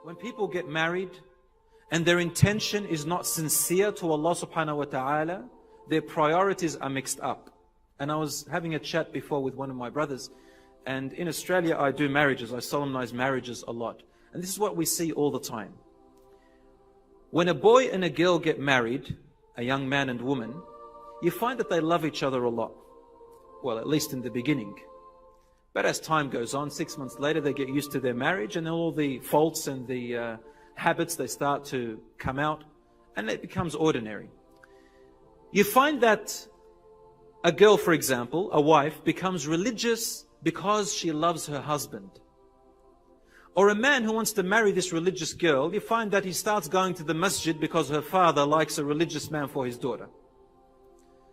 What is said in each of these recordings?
When people get married and their intention is not sincere to Allah subhanahu wa ta'ala, their priorities are mixed up. And I was having a chat before with one of my brothers, and in Australia I do marriages, I solemnize marriages a lot. And this is what we see all the time. When a boy and a girl get married, a young man and woman, you find that they love each other a lot. Well, at least in the beginning. But as time goes on, 6 months later, they get used to their marriage, and all the faults and the habits, they start to come out, and it becomes ordinary. You find that a girl, for example, a wife, becomes religious because she loves her husband. Or a man who wants to marry this religious girl, you find that he starts going to the masjid because her father likes a religious man for his daughter.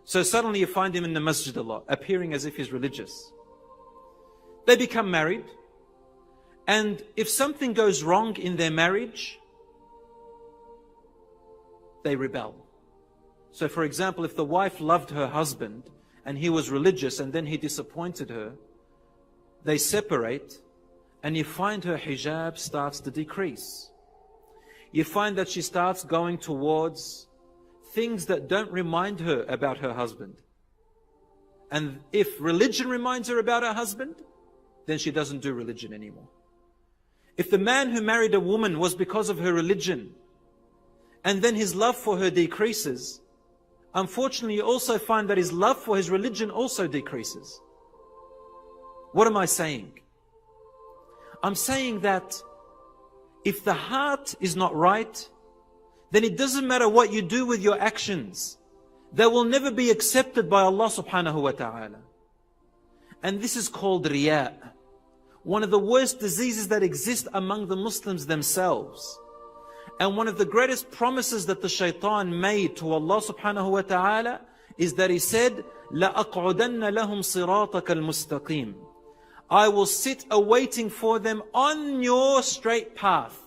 So suddenly you find him in the masjid a lot, appearing as if he's religious. They become married, and if something goes wrong in their marriage, they rebel. So for example, if the wife loved her husband and he was religious and then he disappointed her, they separate, and you find her hijab starts to decrease. You find that she starts going towards things that don't remind her about her husband. And if religion reminds her about her husband, then she doesn't do religion anymore. If the man who married a woman was because of her religion, and then his love for her decreases, unfortunately you also find that his love for his religion also decreases. What am I saying? I'm saying that if the heart is not right, then it doesn't matter what you do with your actions. They will never be accepted by Allah subhanahu wa ta'ala. And this is called riya. One of the worst diseases that exist among the Muslims themselves. And one of the greatest promises that the shaitan made to Allah subhanahu wa ta'ala is that he said, لَأَقْعُدَنَّ لَهُمْ صِرَاطَكَ الْمُسْتَقِيمِ. I will sit awaiting for them on your straight path.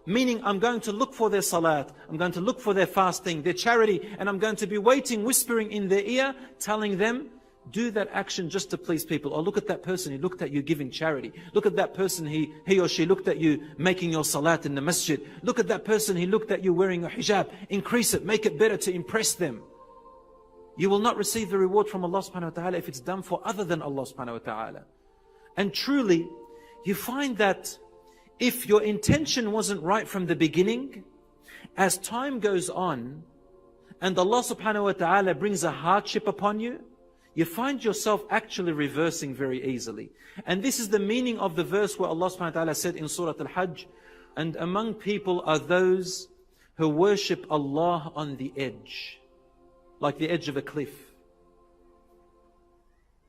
Meaning I'm going to look for their salat, I'm going to look for their fasting, their charity, and I'm going to be waiting, whispering in their ear, telling them, do that action just to please people. Or look at that person, he looked at you giving charity. Look at that person, he or she looked at you making your salat in the masjid. Look at that person, he looked at you wearing a hijab. Increase it, make it better to impress them. You will not receive the reward from Allah subhanahu wa ta'ala if it's done for other than Allah subhanahu wa ta'ala. And truly, you find that if your intention wasn't right from the beginning, as time goes on, and Allah subhanahu wa ta'ala brings a hardship upon you, you find yourself actually reversing very easily. And this is the meaning of the verse where Allah subhanahu wa ta'ala said in Surah Al-Hajj, and among people are those who worship Allah on the edge, like the edge of a cliff.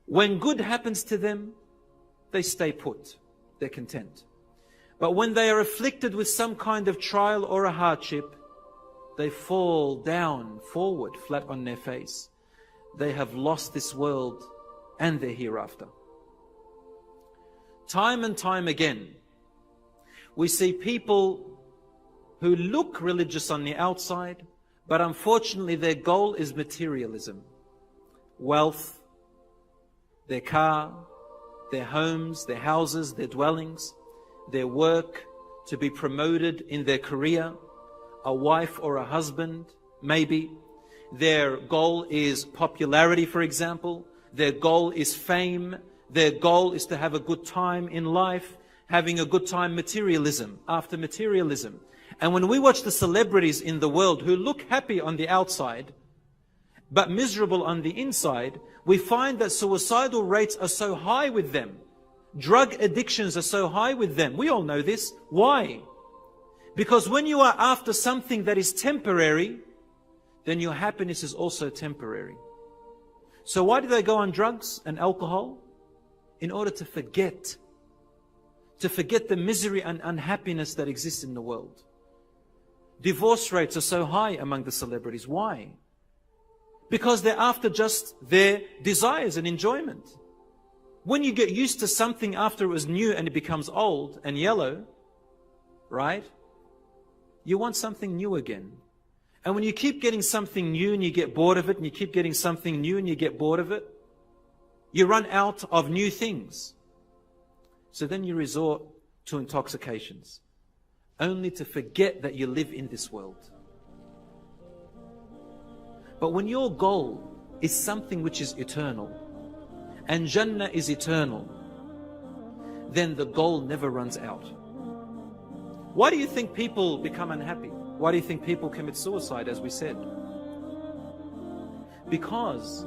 When good happens to them, they stay put, they're content. But when they are afflicted with some kind of trial or a hardship, they fall down, forward, flat on their face. They have lost this world and their hereafter. Time and time again, we see people who look religious on the outside, but unfortunately their goal is materialism. Wealth, their car, their homes, their houses, their dwellings, their work, to be promoted in their career, a wife or a husband, maybe. Their goal is popularity, for example. Their goal is fame. Their goal is to have a good time in life, having a good time, materialism, after materialism. And when we watch the celebrities in the world who look happy on the outside, but miserable on the inside, we find that suicidal rates are so high with them. Drug addictions are so high with them. We all know this. Why? Because when you are after something that is temporary, then your happiness is also temporary. So why do they go on drugs and alcohol? In order to forget the misery and unhappiness that exists in the world. Divorce rates are so high among the celebrities. Why? Because they're after just their desires and enjoyment. When you get used to something after it was new and it becomes old and yellow, right? You want something new again. And when you keep getting something new and you get bored of it, and you keep getting something new and you get bored of it, you run out of new things. So then you resort to intoxications. only to forget that you live in this world. But when your goal is something which is eternal, and Jannah is eternal, then the goal never runs out. Why do you think people become unhappy? Why do you think people commit suicide, as we said? Because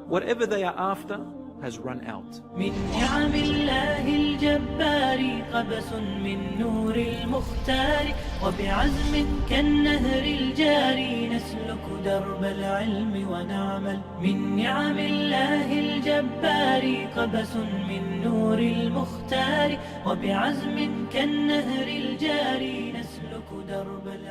whatever they are after has run out. من نعم الله الجبار قبس من نور المختار وبعزم كالنهر الجاري نسلك درب العلم ونعمل. من نعم الله الجبار قبس من نور المختار وبعزم كالنهر الجاري نسلك درب العلم